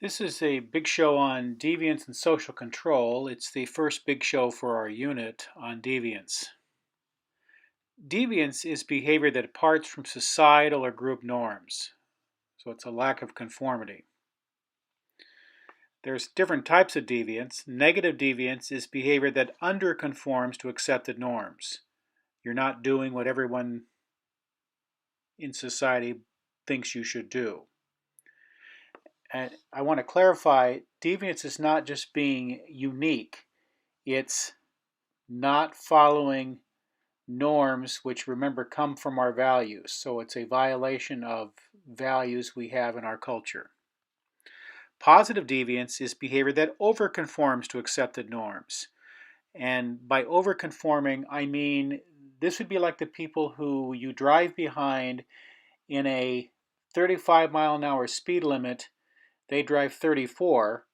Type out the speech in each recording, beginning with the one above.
This is a big show on deviance and social control. It's the first big show for our unit on deviance. Deviance is behavior that departs from societal or group norms, so it's a lack of conformity. There's different types of deviance. Negative deviance is behavior that underconforms to accepted norms. You're not doing what everyone in society thinks you should do. And I want to clarify, deviance is not just being unique. It's not following norms, which remember come from our values. So it's a violation of values we have in our culture. Positive deviance is behavior that overconforms to accepted norms. And by overconforming, I mean this would be like the people who you drive behind in a 35-mile-an-hour speed limit. They drive 34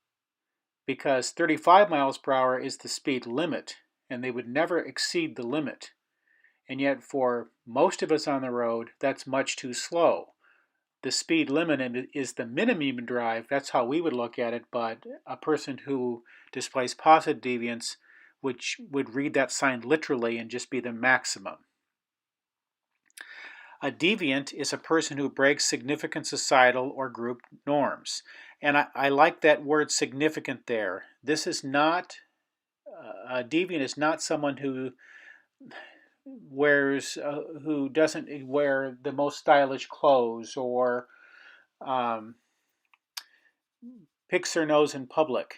because 35 miles per hour is the speed limit, and they would never exceed the limit. And yet for most of us on the road, that's much too slow. The speed limit is the minimum drive. That's how we would look at it, but a person who displays positive deviance would read that sign literally and just be the maximum. A deviant is a person who breaks significant societal or group norms. And I like that word significant there. This is not, a deviant is not someone who who doesn't wear the most stylish clothes or picks their nose in public.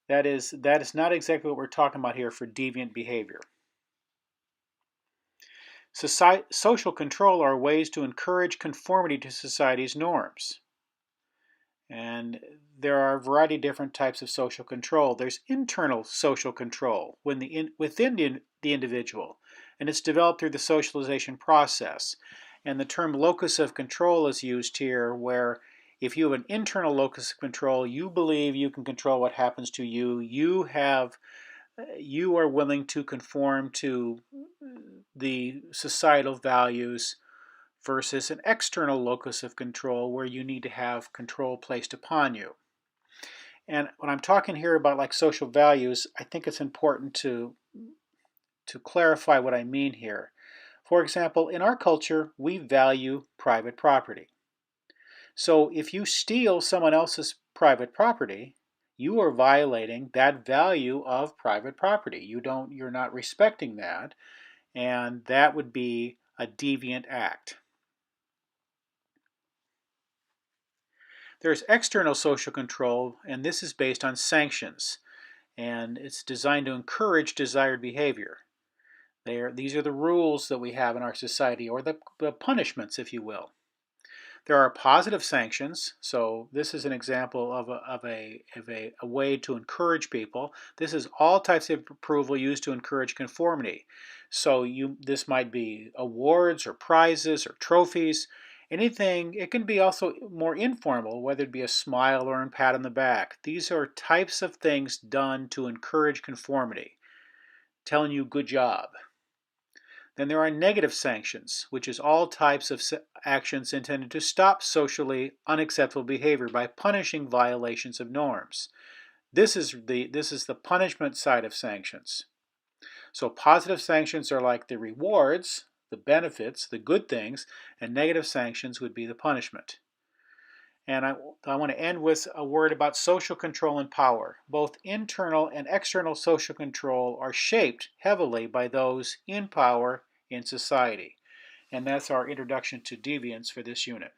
That is not exactly what we're talking about here for deviant behavior. Social control are ways to encourage conformity to society's norms. And there are a variety of different types of social control. There's internal social control within the individual, and it's developed through the socialization process. And the term locus of control is used here, where if you have an internal locus of control, you believe you can control what happens to you. You are willing to conform to the societal values, versus an external locus of control where you need to have control placed upon you. And when I'm talking here about like social values, I think it's important to clarify what I mean here. For example, in our culture, we value private property. So if you steal someone else's private property, you are violating that value of private property. You're not respecting that, and that would be a deviant act. There's external social control, and this is based on sanctions, and it's designed to encourage desired behavior. These are the rules that we have in our society, or the punishments, if you will. There are positive sanctions, so this is an example of a way to encourage people. This is all types of approval used to encourage conformity. So this might be awards or prizes or trophies. Anything, it can be also more informal, whether it be a smile or a pat on the back. These are types of things done to encourage conformity, telling you good job. Then there are negative sanctions, which is all types of actions intended to stop socially unacceptable behavior by punishing violations of norms. This is the punishment side of sanctions. So positive sanctions are like the rewards, the benefits, the good things, and negative sanctions would be the punishment. And I want to end with a word about social control and power. Both internal and external social control are shaped heavily by those in power in society. And that's our introduction to deviance for this unit.